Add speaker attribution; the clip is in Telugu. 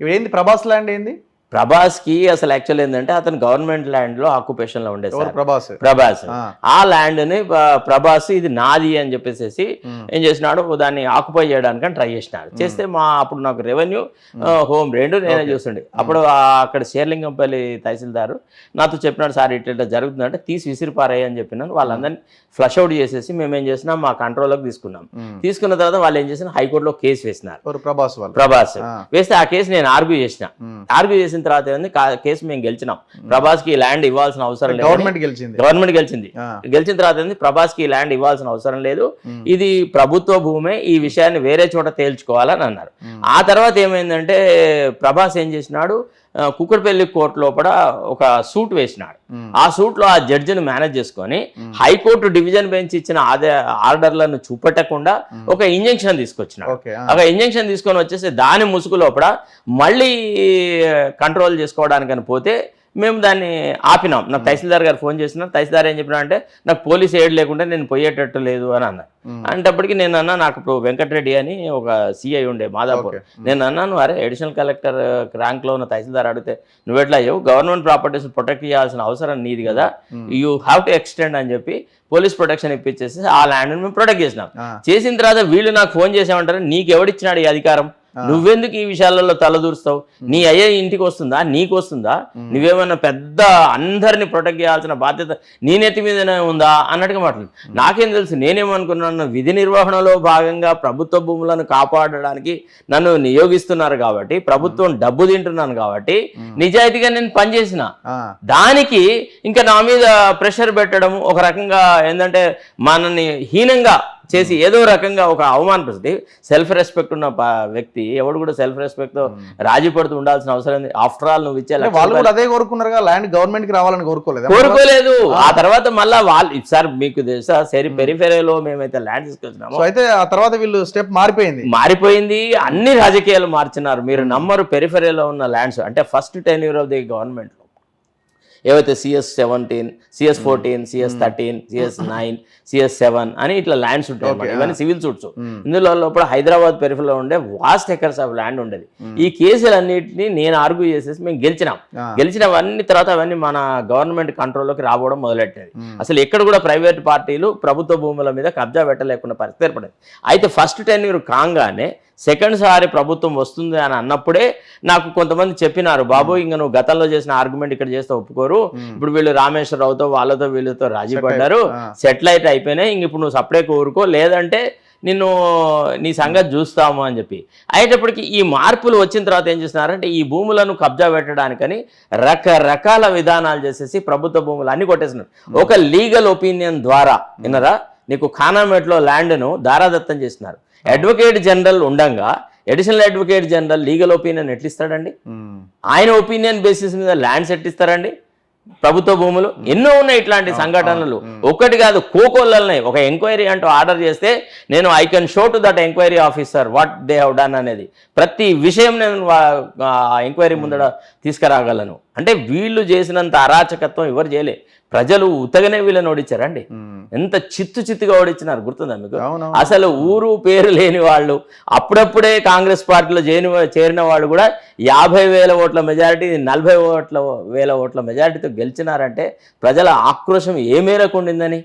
Speaker 1: ఏంది ప్రభాస్ ల్యాండ్ ఏంది?
Speaker 2: ప్రభాస్కి అసలు యాక్చువల్ ఏంటంటే అతను గవర్నమెంట్ ల్యాండ్లో ఆక్యుపేషన్లో ఉండే సార్
Speaker 1: ప్రభాస్.
Speaker 2: ప్రభాస్ ఆ ల్యాండ్ని ప్రభాస్ ఇది నాది అని చెప్పేసి ఏం చేసినాడు, దాన్ని ఆక్యుపై చేయడానికి ట్రై చేసినాడు. చేస్తే అప్పుడు నాకు రెవెన్యూ హోమ్ రెండు నేనే చూస్తుండే. అప్పుడు అక్కడ శేర్లింగంపల్లి తహసీల్దారు నాతో చెప్పినాడు, సార్ ఇట్లా జరుగుతుందంటే తీసి విసిరిపారాయి అని చెప్పినాను. వాళ్ళందరినీ ఫ్లష్ అవుట్ చేసేసి మేమేం చేసినాం, మా కంట్రోల్లోకి తీసుకున్నాం. తీసుకున్న తర్వాత వాళ్ళు ఏం చేసిన హైకోర్టులో కేసు వేసినారు. ప్రభాస్ వేస్తే ఆ కేసు నేను ఆర్గ్యూ చేసిన తర్వాత కేసు మేము గెలిచినాం. ప్రభాస్ కి ల్యాండ్ ఇవ్వాల్సిన అవసరం లేదు, గవర్నమెంట్ గెలిచింది. గెలిచిన తర్వాత ప్రభాస్ కి ల్యాండ్ ఇవ్వాల్సిన అవసరం లేదు, ఇది ప్రభుత్వ భూమే, ఈ విషయాన్ని వేరే చోట తేల్చుకోవాలని అన్నారు. ఆ తర్వాత ఏమైందంటే ప్రభాస్ ఏం చేసినాడు, కుక్కడపల్లి కోర్టు లోపల ఒక సూట్ వేసినాడు. ఆ సూట్ లో ఆ జడ్జిని మేనేజ్ చేసుకొని హైకోర్టు డివిజన్ బెంచ్ ఇచ్చిన ఆర్డర్లను చూపెట్టకుండా ఒక ఇంజంక్షన్ తీసుకొచ్చినాడు. ఒక ఇంజంక్షన్ తీసుకొని వచ్చేసి దాని ముసుగు లోపల మళ్ళీ కంట్రోల్ చేసుకోవడానికని పోతే మేము దాన్ని ఆపినాం. నాకు తహసీల్దార్ గారు ఫోన్ చేసినారు. తహసీల్దార్ ఏం చెప్పినా అంటే నాకు పోలీస్ ఎయిడ్ లేకుండా నేను పోయేటట్టు లేదు అని అన్నారు. అంటప్పటికి నేను అన్నా, నాకు ఇప్పుడు వెంకటరెడ్డి అని ఒక సిఐ ఉండే మాదాపూర్, నేను అన్నాను, అరే అడిషనల్ కలెక్టర్ ర్యాంక్లో ఉన్న తహసీల్దార్ అడిగితే నువ్వెట్లా అయ్యావు, గవర్నమెంట్ ప్రాపర్టీస్ ప్రొటెక్ట్ చేయాల్సిన అవసరం నీది కదా, యూ హ్యావ్ టు ఎక్స్టెండ్ అని చెప్పి పోలీస్ ప్రొటెక్షన్ ఇప్పించేసి ఆ ల్యాండ్ని మేము ప్రొటెక్ట్ చేసినాం. చేసిన తర్వాత వీళ్ళు నాకు ఫోన్ చేసామంటారు, నీకు ఎవడిచ్చినాడు ఈ అధికారం, నువ్వెందుకు ఈ విషయాలలో తలదూరుస్తావు, నీ అయ్యే ఇంటికి వస్తుందా, నీకు వస్తుందా, నువ్వేమన్నా పెద్ద అందరినీ ప్రొటెక్ట్ చేయాల్సిన బాధ్యత నీ నెత్తి మీదనే ఉందా అన్నట్టుగా మాట్లాడు. నాకేం తెలుసు, నేనేమనుకున్నాను, విధి నిర్వహణలో భాగంగా ప్రభుత్వ భూములను కాపాడడానికి నన్ను నియోగిస్తున్నారు కాబట్టి, ప్రభుత్వం డబ్బు తింటున్నాను కాబట్టి నిజాయితీగా నేను పనిచేసిన దానికి ఇంకా నా మీద ప్రెషర్ పెట్టడం, ఒక రకంగా ఏంటంటే మనల్ని హీనంగా చేసి ఏదో రకంగా ఒక అవమానపరిస్థితి. సెల్ఫ్ రెస్పెక్ట్ ఉన్న వ్యక్తి ఎవడు కూడా సెల్ఫ్ రెస్పెక్ట్ తో రాజీ పడుతూ ఉండాల్సిన అవసరం లేదు. ఆఫ్టర్ ఆల్ నువ్వు ఇచ్చే
Speaker 1: అదే కోరుకున్నారు, ల్యాండ్ గవర్నమెంట్ కి రావాలని
Speaker 2: కోరుకోలేదు. ఆ తర్వాత మళ్ళీ వాళ్ళు సార్ మీకు తెలుసా, పెరిఫెరీలో మేమైతే ల్యాండ్ తీసుకొచ్చినాము,
Speaker 1: అయితే ఆ తర్వాత వీళ్ళు స్టెప్
Speaker 2: మారిపోయింది. అన్ని రాజకీయాలు మార్చినారు. మీరు నమ్మరు, పెరిఫెరీలో ఉన్న ల్యాండ్స్ అంటే first tenure of the government ఏవైతే CS-17, CS-14, CS-13, CS-9, CS-7 అని ఇట్లా ల్యాండ్స్ ఉంటాయి అన్నమాట. ఇవన్నీ సివిల్ సూట్స్. ఇందులో లోపల హైదరాబాద్ పెరిఫెరీలో ఉండే వాస్ట్ ఎకర్స్ ఆఫ్ ల్యాండ్ ఉండేది. ఈ కేసులన్నింటినీ నేను ఆర్గ్యూ చేసేసి మేము గెలిచినవన్నీ తర్వాత అవన్నీ మన గవర్నమెంట్ కంట్రోల్లోకి రావడం మొదలెట్టేది. అసలు ఎక్కడ కూడా ప్రైవేట్ పార్టీలు ప్రభుత్వ భూముల మీద కబ్జా పెట్టలేకుండా పరిస్థితి ఏర్పడేది. అయితే ఫస్ట్ టెన్యూర్ కాగానే సెకండ్ సారి ప్రభుత్వం వస్తుంది అని అన్నప్పుడే నాకు కొంతమంది చెప్పినారు, బాబు ఇంకా నువ్వు గతంలో చేసిన ఆర్గ్యుమెంట్ ఇక్కడ చేస్తే ఒప్పుకోరు, ఇప్పుడు వీళ్ళు రామేశ్వరరావుతో వాళ్ళతో వీళ్ళతో రాజీ పడ్డారు, సెటిలైట్ అయిపోయినాయి, ఇంక ఇప్పుడు నువ్వు సపరేట్ ఊరుకో, లేదంటే నిన్ను నీ సంగతి చూస్తాము అని చెప్పి. అయ్యేటప్పటికి ఈ మార్పులు వచ్చిన తర్వాత ఏం చేస్తున్నారంటే ఈ భూములను కబ్జా పెట్టడానికని రకరకాల విధానాలు చేసేసి ప్రభుత్వ భూములు అన్ని కొట్టేస్తున్నారు. ఒక లీగల్ ఒపీనియన్ ద్వారా విన్నరా, నీకు ఖానామేట్లో ల్యాండ్ను దారాదత్తం చేసినారు. అడ్వకేట్ జనరల్ ఉండగా additional advocate general legal opinion ఎట్లిస్తాడండి? ఆయన ఒపీనియన్ బేసిస్ మీద ల్యాండ్స్ ఎట్టిస్తారండి? ప్రభుత్వ భూములు ఎన్నో ఉన్నాయి ఇట్లాంటి సంఘటనలు, ఒక్కటి కాదు కోకొల్లలున్నాయి. ఒక ఎంక్వైరీ అంటూ ఆర్డర్ చేస్తే నేను I can show to that enquiry officer what they have done అనేది ప్రతి విషయం నేను ఎంక్వైరీ ముందర తీసుకురాగలను. అంటే వీళ్ళు చేసినంత అరాచకత్వం ఎవరు చేయలే. ప్రజలు ఉత్తగానే వీళ్ళని ఓడించారండి. ఎంత చిత్తుగా ఓడించినారు గుర్తుందా మీకు? అసలు ఊరు పేరు లేని వాళ్ళు, అప్పుడప్పుడే కాంగ్రెస్ పార్టీలో చేరిన వాళ్ళు కూడా 50,000 ఓట్ల మెజారిటీ 40,000 ఓట్ల మెజారిటీతో గెలిచినారంటే ప్రజల ఆక్రోశం ఏ మేరకు ఉండిందని